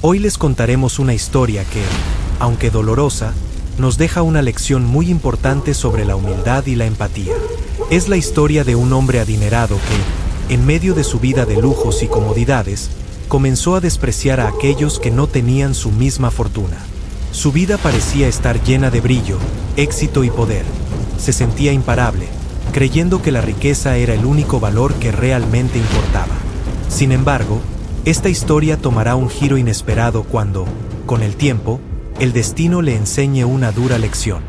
Hoy les contaremos una historia que, aunque dolorosa, nos deja una lección muy importante sobre la humildad y la empatía. Es la historia de un hombre adinerado que, en medio de su vida de lujos y comodidades, comenzó a despreciar a aquellos que no tenían su misma fortuna. Su vida parecía estar llena de brillo, éxito y poder. Se sentía imparable, creyendo que la riqueza era el único valor que realmente importaba. Sin embargo, esta historia tomará un giro inesperado cuando, con el tiempo, el destino le enseñe una dura lección.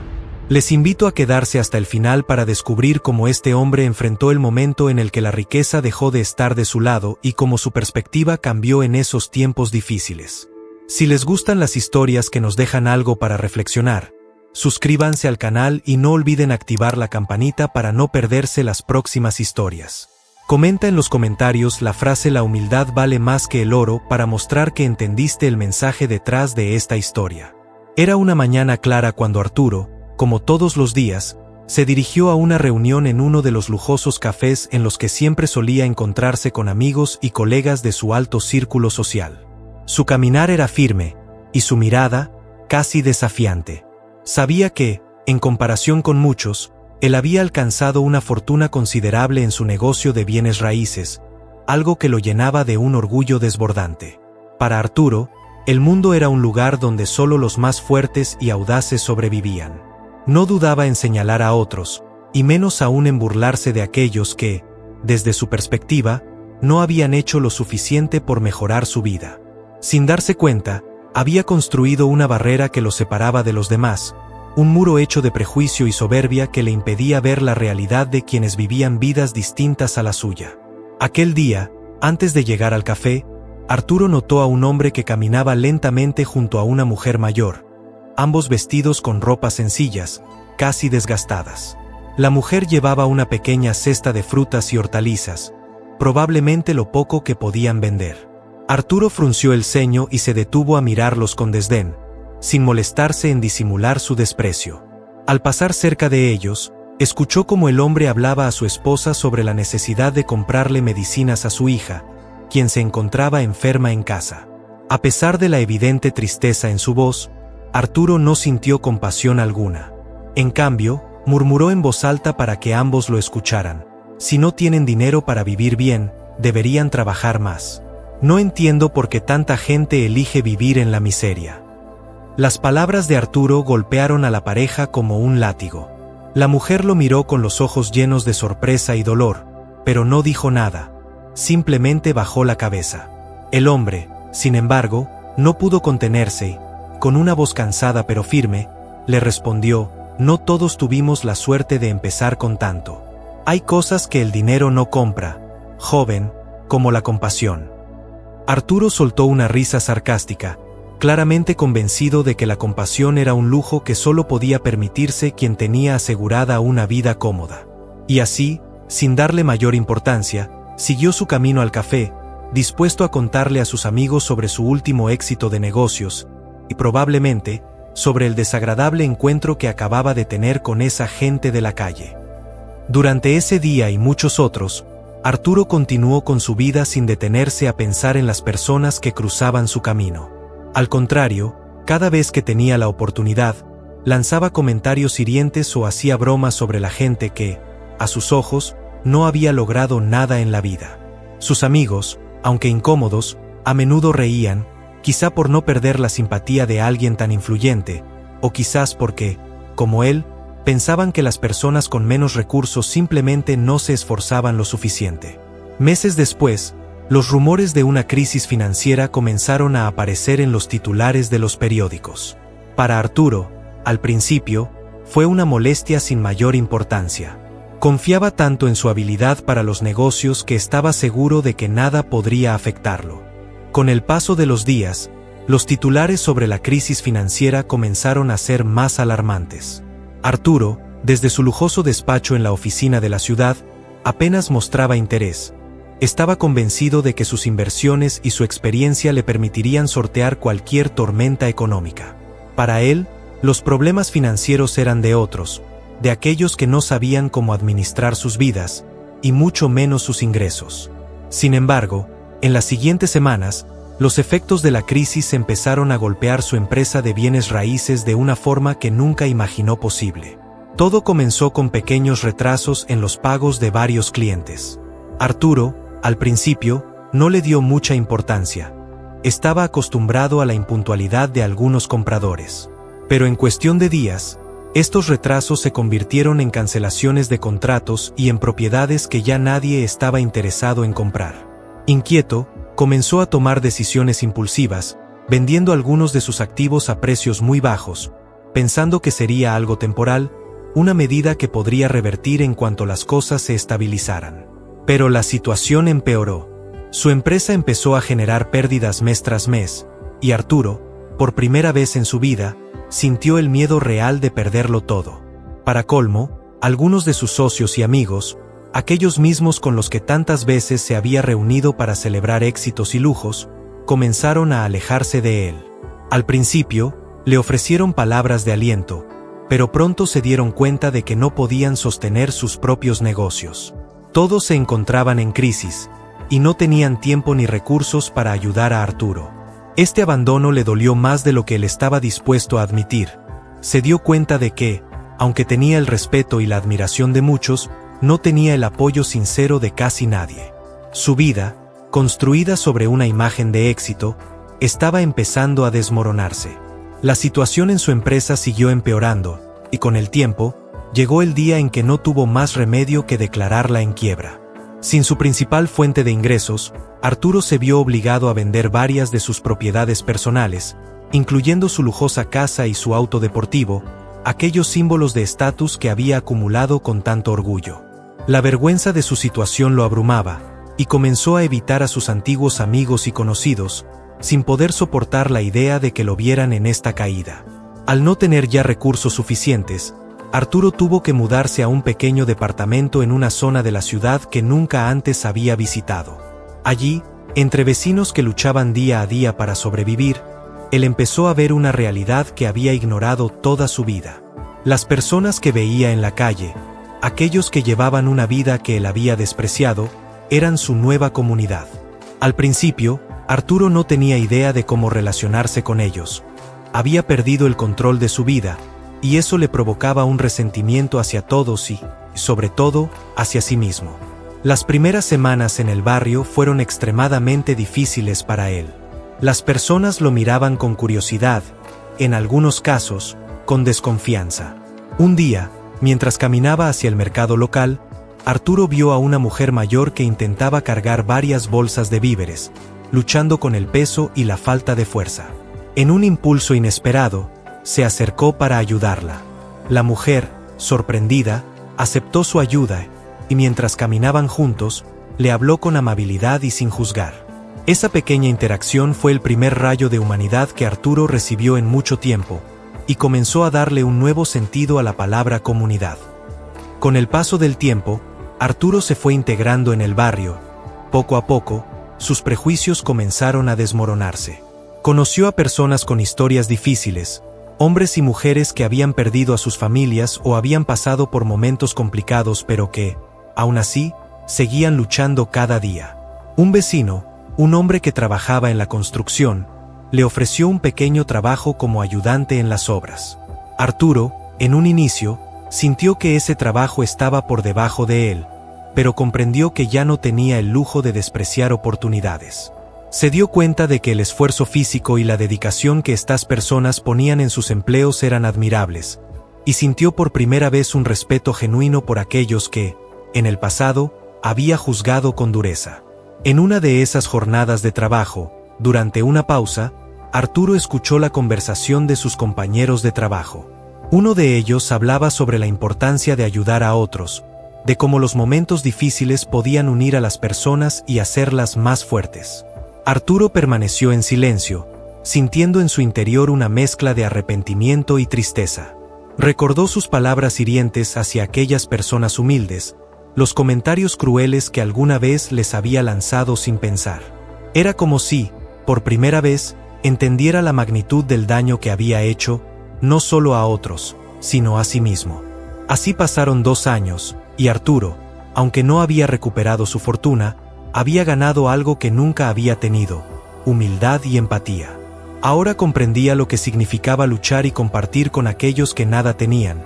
Les invito a quedarse hasta el final para descubrir cómo este hombre enfrentó el momento en el que la riqueza dejó de estar de su lado y cómo su perspectiva cambió en esos tiempos difíciles. Si les gustan las historias que nos dejan algo para reflexionar, suscríbanse al canal y no olviden activar la campanita para no perderse las próximas historias. Comenta en los comentarios la frase "la humildad vale más que el oro" para mostrar que entendiste el mensaje detrás de esta historia. Era una mañana clara cuando Arturo, como todos los días, se dirigió a una reunión en uno de los lujosos cafés en los que siempre solía encontrarse con amigos y colegas de su alto círculo social. Su caminar era firme, y su mirada, casi desafiante. Sabía que, en comparación con muchos, él había alcanzado una fortuna considerable en su negocio de bienes raíces, algo que lo llenaba de un orgullo desbordante. Para Arturo, el mundo era un lugar donde solo los más fuertes y audaces sobrevivían. No dudaba en señalar a otros, y menos aún en burlarse de aquellos que, desde su perspectiva, no habían hecho lo suficiente por mejorar su vida. Sin darse cuenta, había construido una barrera que lo separaba de los demás, un muro hecho de prejuicio y soberbia que le impedía ver la realidad de quienes vivían vidas distintas a la suya. Aquel día, antes de llegar al café, Arturo notó a un hombre que caminaba lentamente junto a una mujer mayor, ambos vestidos con ropas sencillas, casi desgastadas. La mujer llevaba una pequeña cesta de frutas y hortalizas, probablemente lo poco que podían vender. Arturo frunció el ceño y se detuvo a mirarlos con desdén, sin molestarse en disimular su desprecio. Al pasar cerca de ellos, escuchó cómo el hombre hablaba a su esposa sobre la necesidad de comprarle medicinas a su hija, quien se encontraba enferma en casa. A pesar de la evidente tristeza en su voz, Arturo no sintió compasión alguna. En cambio, murmuró en voz alta para que ambos lo escucharan: "Si no tienen dinero para vivir bien, deberían trabajar más. No entiendo por qué tanta gente elige vivir en la miseria". Las palabras de Arturo golpearon a la pareja como un látigo. La mujer lo miró con los ojos llenos de sorpresa y dolor, pero no dijo nada, simplemente bajó la cabeza. El hombre, sin embargo, no pudo contenerse y, con una voz cansada pero firme, le respondió: "No todos tuvimos la suerte de empezar con tanto. Hay cosas que el dinero no compra, joven, como la compasión". Arturo soltó una risa sarcástica, claramente convencido de que la compasión era un lujo que solo podía permitirse quien tenía asegurada una vida cómoda. Y así, sin darle mayor importancia, siguió su camino al café, dispuesto a contarle a sus amigos sobre su último éxito de negocios, y probablemente, sobre el desagradable encuentro que acababa de tener con esa gente de la calle. Durante ese día y muchos otros, Arturo continuó con su vida sin detenerse a pensar en las personas que cruzaban su camino. Al contrario, cada vez que tenía la oportunidad, lanzaba comentarios hirientes o hacía bromas sobre la gente que, a sus ojos, no había logrado nada en la vida. Sus amigos, aunque incómodos, a menudo reían, quizá por no perder la simpatía de alguien tan influyente, o quizás porque, como él, pensaban que las personas con menos recursos simplemente no se esforzaban lo suficiente. Meses después, los rumores de una crisis financiera comenzaron a aparecer en los titulares de los periódicos. Para Arturo, al principio, fue una molestia sin mayor importancia. Confiaba tanto en su habilidad para los negocios que estaba seguro de que nada podría afectarlo. Con el paso de los días, los titulares sobre la crisis financiera comenzaron a ser más alarmantes. Arturo, desde su lujoso despacho en la oficina de la ciudad, apenas mostraba interés. Estaba convencido de que sus inversiones y su experiencia le permitirían sortear cualquier tormenta económica. Para él, los problemas financieros eran de otros, de aquellos que no sabían cómo administrar sus vidas, y mucho menos sus ingresos. Sin embargo, en las siguientes semanas, Los efectos de la crisis empezaron a golpear su empresa de bienes raíces de una forma que nunca imaginó posible. Todo comenzó con pequeños retrasos en los pagos de varios clientes. Arturo, al principio, no le dio mucha importancia. Estaba acostumbrado a la impuntualidad de algunos compradores. Pero en cuestión de días, estos retrasos se convirtieron en cancelaciones de contratos y en propiedades que ya nadie estaba interesado en comprar. Inquieto, comenzó a tomar decisiones impulsivas, vendiendo algunos de sus activos a precios muy bajos, pensando que sería algo temporal, una medida que podría revertir en cuanto las cosas se estabilizaran. Pero la situación empeoró. Su empresa empezó a generar pérdidas mes tras mes, y Arturo, por primera vez en su vida, sintió el miedo real de perderlo todo. Para colmo, algunos de sus socios y amigos, aquellos mismos con los que tantas veces se había reunido para celebrar éxitos y lujos, comenzaron a alejarse de él. Al principio, le ofrecieron palabras de aliento, pero pronto se dieron cuenta de que no podían sostener sus propios negocios. Todos se encontraban en crisis, y no tenían tiempo ni recursos para ayudar a Arturo. Este abandono le dolió más de lo que él estaba dispuesto a admitir. Se dio cuenta de que, aunque tenía el respeto y la admiración de muchos, no tenía el apoyo sincero de casi nadie. Su vida, construida sobre una imagen de éxito, estaba empezando a desmoronarse. La situación en su empresa siguió empeorando, y con el tiempo, llegó el día en que no tuvo más remedio que declararla en quiebra. Sin su principal fuente de ingresos, Arturo se vio obligado a vender varias de sus propiedades personales, incluyendo su lujosa casa y su auto deportivo, aquellos símbolos de estatus que había acumulado con tanto orgullo. La vergüenza de su situación lo abrumaba, y comenzó a evitar a sus antiguos amigos y conocidos, sin poder soportar la idea de que lo vieran en esta caída. Al no tener ya recursos suficientes, Arturo tuvo que mudarse a un pequeño departamento en una zona de la ciudad que nunca antes había visitado. Allí, entre vecinos que luchaban día a día para sobrevivir, él empezó a ver una realidad que había ignorado toda su vida. Las personas que veía en la calle, aquellos que llevaban una vida que él había despreciado, eran su nueva comunidad. Al principio, Arturo no tenía idea de cómo relacionarse con ellos. Había perdido el control de su vida, y eso le provocaba un resentimiento hacia todos y, sobre todo, hacia sí mismo. Las primeras semanas en el barrio fueron extremadamente difíciles para él. Las personas lo miraban con curiosidad, en algunos casos, con desconfianza. Un día, mientras caminaba hacia el mercado local, Arturo vio a una mujer mayor que intentaba cargar varias bolsas de víveres, luchando con el peso y la falta de fuerza. En un impulso inesperado, se acercó para ayudarla. La mujer, sorprendida, aceptó su ayuda, y mientras caminaban juntos, le habló con amabilidad y sin juzgar. Esa pequeña interacción fue el primer rayo de humanidad que Arturo recibió en mucho tiempo, y comenzó a darle un nuevo sentido a la palabra comunidad. Con el paso del tiempo, Arturo se fue integrando en el barrio. Poco a poco, sus prejuicios comenzaron a desmoronarse. Conoció a personas con historias difíciles, hombres y mujeres que habían perdido a sus familias o habían pasado por momentos complicados pero que, aún así, seguían luchando cada día. Un vecino, un hombre que trabajaba en la construcción, le ofreció un pequeño trabajo como ayudante en las obras. Arturo, en un inicio, sintió que ese trabajo estaba por debajo de él, pero comprendió que ya no tenía el lujo de despreciar oportunidades. Se dio cuenta de que el esfuerzo físico y la dedicación que estas personas ponían en sus empleos eran admirables, y sintió por primera vez un respeto genuino por aquellos que, en el pasado, había juzgado con dureza. En una de esas jornadas de trabajo, durante una pausa, Arturo escuchó la conversación de sus compañeros de trabajo. Uno de ellos hablaba sobre la importancia de ayudar a otros, de cómo los momentos difíciles podían unir a las personas y hacerlas más fuertes. Arturo permaneció en silencio, sintiendo en su interior una mezcla de arrepentimiento y tristeza. Recordó sus palabras hirientes hacia aquellas personas humildes, los comentarios crueles que alguna vez les había lanzado sin pensar. Era como si, por primera vez, entendiera la magnitud del daño que había hecho, no solo a otros, sino a sí mismo. Así pasaron 2 años, y Arturo, aunque no había recuperado su fortuna, había ganado algo que nunca había tenido: humildad y empatía. Ahora comprendía lo que significaba luchar y compartir con aquellos que nada tenían,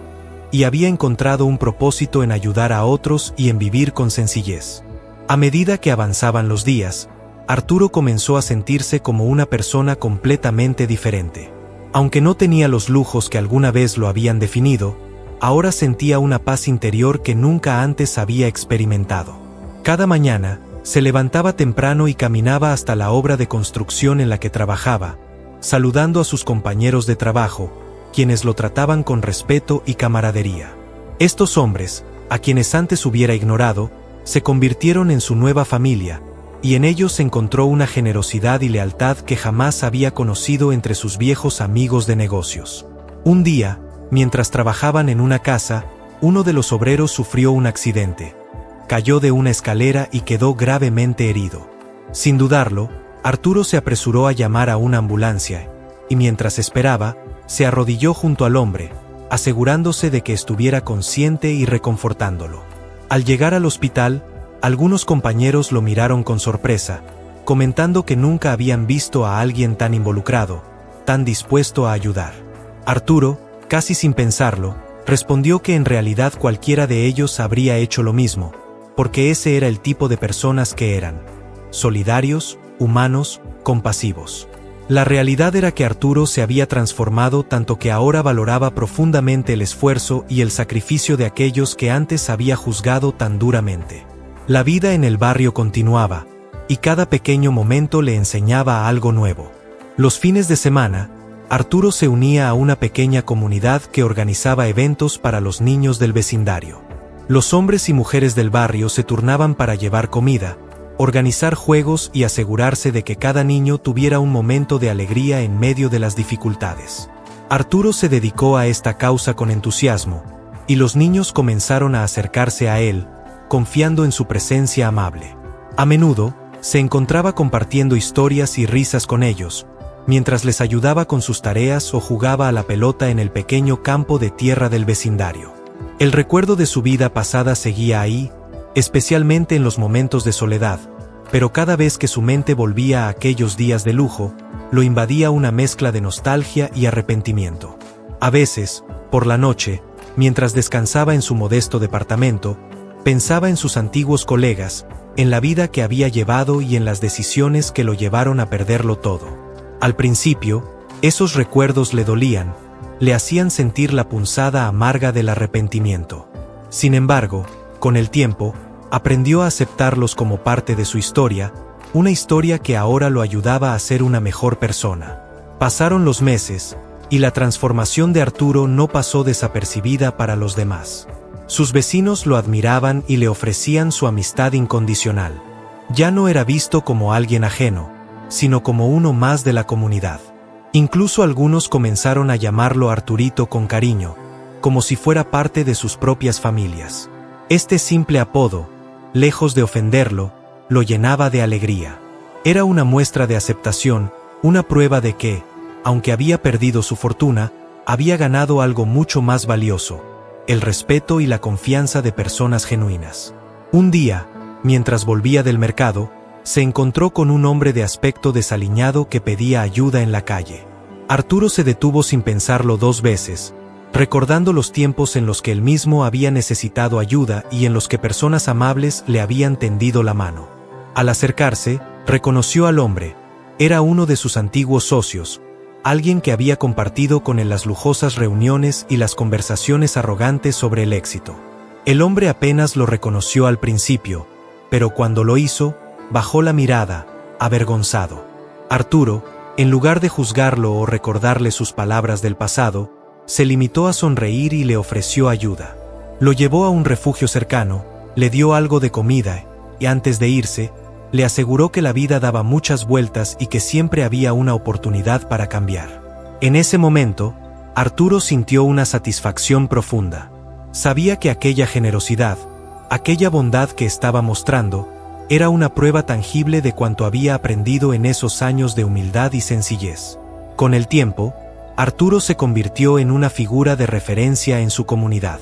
y había encontrado un propósito en ayudar a otros y en vivir con sencillez. A medida que avanzaban los días, Arturo comenzó a sentirse como una persona completamente diferente. Aunque no tenía los lujos que alguna vez lo habían definido, ahora sentía una paz interior que nunca antes había experimentado. Cada mañana, se levantaba temprano y caminaba hasta la obra de construcción en la que trabajaba, saludando a sus compañeros de trabajo, quienes lo trataban con respeto y camaradería. Estos hombres, a quienes antes hubiera ignorado, se convirtieron en su nueva familia, y en ellos encontró una generosidad y lealtad que jamás había conocido entre sus viejos amigos de negocios. Un día, mientras trabajaban en una casa, uno de los obreros sufrió un accidente. Cayó de una escalera y quedó gravemente herido. Sin dudarlo, Arturo se apresuró a llamar a una ambulancia, y mientras esperaba, se arrodilló junto al hombre, asegurándose de que estuviera consciente y reconfortándolo. Al llegar al hospital, algunos compañeros lo miraron con sorpresa, comentando que nunca habían visto a alguien tan involucrado, tan dispuesto a ayudar. Arturo, casi sin pensarlo, respondió que en realidad cualquiera de ellos habría hecho lo mismo, porque ese era el tipo de personas que eran: solidarios, humanos, compasivos. La realidad era que Arturo se había transformado tanto que ahora valoraba profundamente el esfuerzo y el sacrificio de aquellos que antes había juzgado tan duramente. La vida en el barrio continuaba, y cada pequeño momento le enseñaba algo nuevo. Los fines de semana, Arturo se unía a una pequeña comunidad que organizaba eventos para los niños del vecindario. Los hombres y mujeres del barrio se turnaban para llevar comida, organizar juegos y asegurarse de que cada niño tuviera un momento de alegría en medio de las dificultades. Arturo se dedicó a esta causa con entusiasmo, y los niños comenzaron a acercarse a él, confiando en su presencia amable. A menudo, se encontraba compartiendo historias y risas con ellos, mientras les ayudaba con sus tareas o jugaba a la pelota en el pequeño campo de tierra del vecindario. El recuerdo de su vida pasada seguía ahí, especialmente en los momentos de soledad, pero cada vez que su mente volvía a aquellos días de lujo, lo invadía una mezcla de nostalgia y arrepentimiento. A veces, por la noche, mientras descansaba en su modesto departamento, pensaba en sus antiguos colegas, en la vida que había llevado y en las decisiones que lo llevaron a perderlo todo. Al principio, esos recuerdos le dolían, le hacían sentir la punzada amarga del arrepentimiento. Sin embargo, con el tiempo, aprendió a aceptarlos como parte de su historia, una historia que ahora lo ayudaba a ser una mejor persona. Pasaron los meses, y la transformación de Arturo no pasó desapercibida para los demás. Sus vecinos lo admiraban y le ofrecían su amistad incondicional. Ya no era visto como alguien ajeno, sino como uno más de la comunidad. Incluso algunos comenzaron a llamarlo Arturito con cariño, como si fuera parte de sus propias familias. Este simple apodo, lejos de ofenderlo, lo llenaba de alegría. Era una muestra de aceptación, una prueba de que, aunque había perdido su fortuna, había ganado algo mucho más valioso: el respeto y la confianza de personas genuinas. Un día, mientras volvía del mercado, se encontró con un hombre de aspecto desaliñado que pedía ayuda en la calle. Arturo se detuvo sin pensarlo dos veces, recordando los tiempos en los que él mismo había necesitado ayuda y en los que personas amables le habían tendido la mano. Al acercarse, reconoció al hombre. Era uno de sus antiguos socios, alguien que había compartido con él las lujosas reuniones y las conversaciones arrogantes sobre el éxito. El hombre apenas lo reconoció al principio, pero cuando lo hizo, bajó la mirada, avergonzado. Arturo, en lugar de juzgarlo o recordarle sus palabras del pasado, se limitó a sonreír y le ofreció ayuda. Lo llevó a un refugio cercano, le dio algo de comida, y antes de irse, le aseguró que la vida daba muchas vueltas y que siempre había una oportunidad para cambiar. En ese momento, Arturo sintió una satisfacción profunda. Sabía que aquella generosidad, aquella bondad que estaba mostrando, era una prueba tangible de cuanto había aprendido en esos años de humildad y sencillez. Con el tiempo, Arturo se convirtió en una figura de referencia en su comunidad.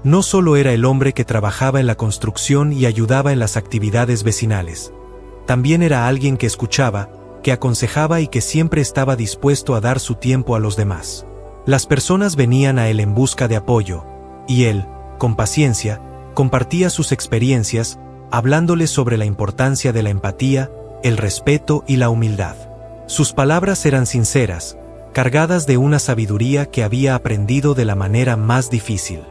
No solo era el hombre que trabajaba en la construcción y ayudaba en las actividades vecinales. También era alguien que escuchaba, que aconsejaba y que siempre estaba dispuesto a dar su tiempo a los demás. Las personas venían a él en busca de apoyo, y él, con paciencia, compartía sus experiencias, hablándoles sobre la importancia de la empatía, el respeto y la humildad. Sus palabras eran sinceras, cargadas de una sabiduría que había aprendido de la manera más difícil.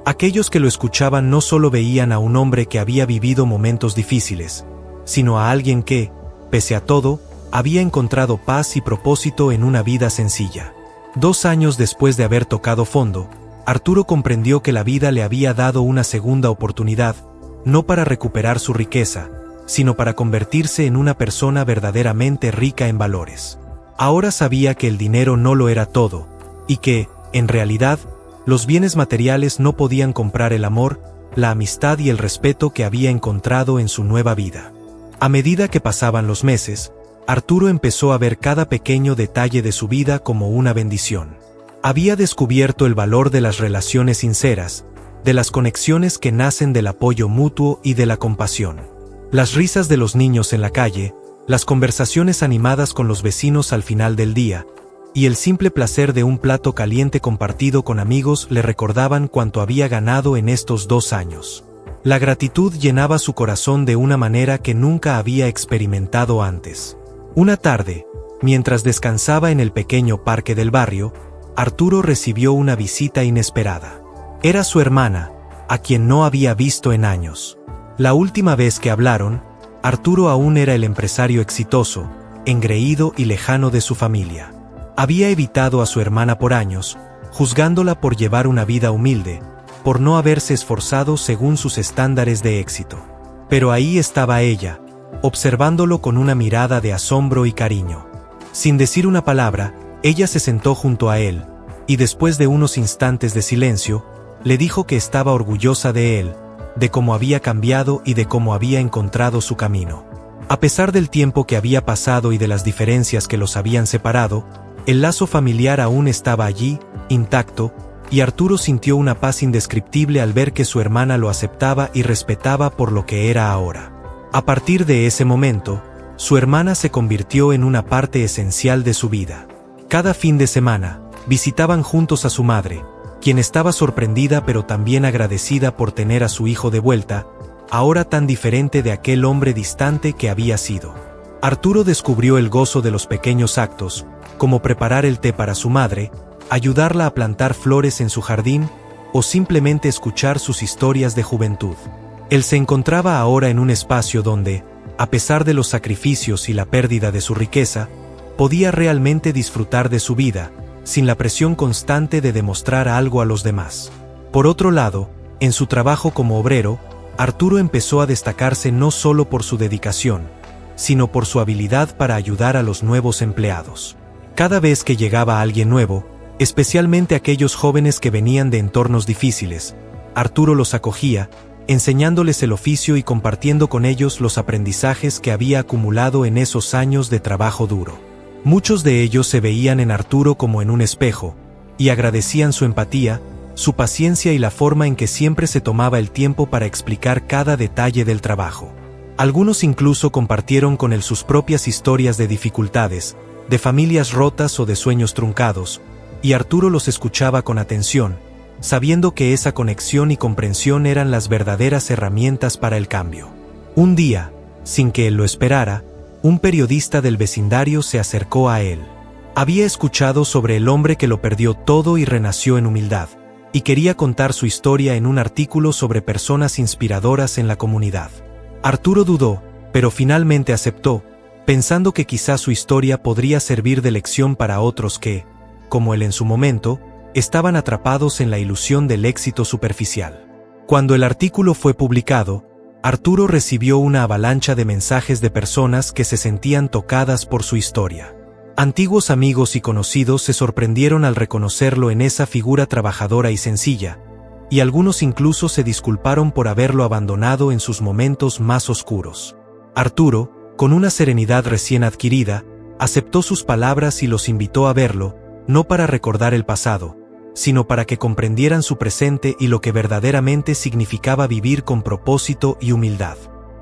Aquellos que lo escuchaban no solo veían a un hombre que había vivido momentos difíciles, sino a alguien que, pese a todo, había encontrado paz y propósito en una vida sencilla. 2 años después de haber tocado fondo, Arturo comprendió que la vida le había dado una segunda oportunidad, no para recuperar su riqueza, sino para convertirse en una persona verdaderamente rica en valores. Ahora sabía que el dinero no lo era todo, y que, en realidad, los bienes materiales no podían comprar el amor, la amistad y el respeto que había encontrado en su nueva vida. A medida que pasaban los meses, Arturo empezó a ver cada pequeño detalle de su vida como una bendición. Había descubierto el valor de las relaciones sinceras, de las conexiones que nacen del apoyo mutuo y de la compasión. Las risas de los niños en la calle, las conversaciones animadas con los vecinos al final del día, y el simple placer de un plato caliente compartido con amigos le recordaban cuánto había ganado en estos 2 años. La gratitud llenaba su corazón de una manera que nunca había experimentado antes. Una tarde, mientras descansaba en el pequeño parque del barrio, Arturo recibió una visita inesperada. Era su hermana, a quien no había visto en años. La última vez que hablaron, Arturo aún era el empresario exitoso, engreído y lejano de su familia. Había evitado a su hermana por años, juzgándola por llevar una vida humilde, por no haberse esforzado según sus estándares de éxito. Pero ahí estaba ella, observándolo con una mirada de asombro y cariño. Sin decir una palabra, ella se sentó junto a él, y después de unos instantes de silencio, le dijo que estaba orgullosa de él, de cómo había cambiado y de cómo había encontrado su camino. A pesar del tiempo que había pasado y de las diferencias que los habían separado, el lazo familiar aún estaba allí, intacto, y Arturo sintió una paz indescriptible al ver que su hermana lo aceptaba y respetaba por lo que era ahora. A partir de ese momento, su hermana se convirtió en una parte esencial de su vida. Cada fin de semana, visitaban juntos a su madre, quien estaba sorprendida pero también agradecida por tener a su hijo de vuelta, ahora tan diferente de aquel hombre distante que había sido. Arturo descubrió el gozo de los pequeños actos, como preparar el té para su madre, ayudarla a plantar flores en su jardín, o simplemente escuchar sus historias de juventud. Él se encontraba ahora en un espacio donde, a pesar de los sacrificios y la pérdida de su riqueza, podía realmente disfrutar de su vida, sin la presión constante de demostrar algo a los demás. Por otro lado, en su trabajo como obrero, Arturo empezó a destacarse no solo por su dedicación, sino por su habilidad para ayudar a los nuevos empleados. Cada vez que llegaba alguien nuevo, especialmente aquellos jóvenes que venían de entornos difíciles, Arturo los acogía, enseñándoles el oficio y compartiendo con ellos los aprendizajes que había acumulado en esos años de trabajo duro. Muchos de ellos se veían en Arturo como en un espejo, y agradecían su empatía, su paciencia y la forma en que siempre se tomaba el tiempo para explicar cada detalle del trabajo. Algunos incluso compartieron con él sus propias historias de dificultades, de familias rotas o de sueños truncados, y Arturo los escuchaba con atención, sabiendo que esa conexión y comprensión eran las verdaderas herramientas para el cambio. Un día, sin que él lo esperara, un periodista del vecindario se acercó a él. Había escuchado sobre el hombre que lo perdió todo y renació en humildad, y quería contar su historia en un artículo sobre personas inspiradoras en la comunidad. Arturo dudó, pero finalmente aceptó, pensando que quizás su historia podría servir de lección para otros que, como él en su momento, estaban atrapados en la ilusión del éxito superficial. Cuando el artículo fue publicado, Arturo recibió una avalancha de mensajes de personas que se sentían tocadas por su historia. Antiguos amigos y conocidos se sorprendieron al reconocerlo en esa figura trabajadora y sencilla, y algunos incluso se disculparon por haberlo abandonado en sus momentos más oscuros. Arturo, con una serenidad recién adquirida, aceptó sus palabras y los invitó a verlo, no para recordar el pasado, sino para que comprendieran su presente y lo que verdaderamente significaba vivir con propósito y humildad.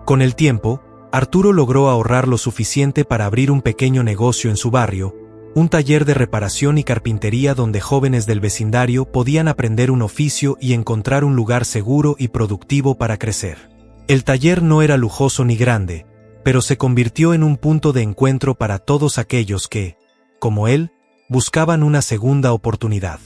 Con el tiempo, Arturo logró ahorrar lo suficiente para abrir un pequeño negocio en su barrio, un taller de reparación y carpintería donde jóvenes del vecindario podían aprender un oficio y encontrar un lugar seguro y productivo para crecer. El taller no era lujoso ni grande, pero se convirtió en un punto de encuentro para todos aquellos que, como él, buscaban una segunda oportunidad.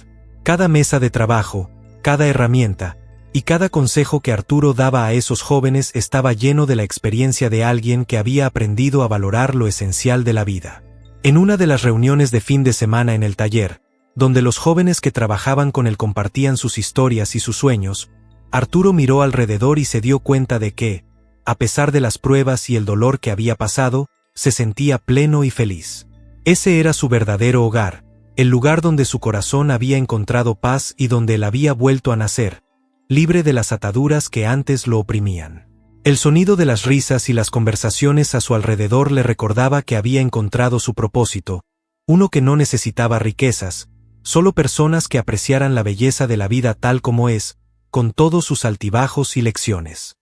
Cada mesa de trabajo, cada herramienta y cada consejo que Arturo daba a esos jóvenes estaba lleno de la experiencia de alguien que había aprendido a valorar lo esencial de la vida. En una de las reuniones de fin de semana en el taller, donde los jóvenes que trabajaban con él compartían sus historias y sus sueños, Arturo miró alrededor y se dio cuenta de que, a pesar de las pruebas y el dolor que había pasado, se sentía pleno y feliz. Ese era su verdadero hogar, el lugar donde su corazón había encontrado paz y donde él había vuelto a nacer, libre de las ataduras que antes lo oprimían. El sonido de las risas y las conversaciones a su alrededor le recordaba que había encontrado su propósito, uno que no necesitaba riquezas, solo personas que apreciaran la belleza de la vida tal como es, con todos sus altibajos y lecciones.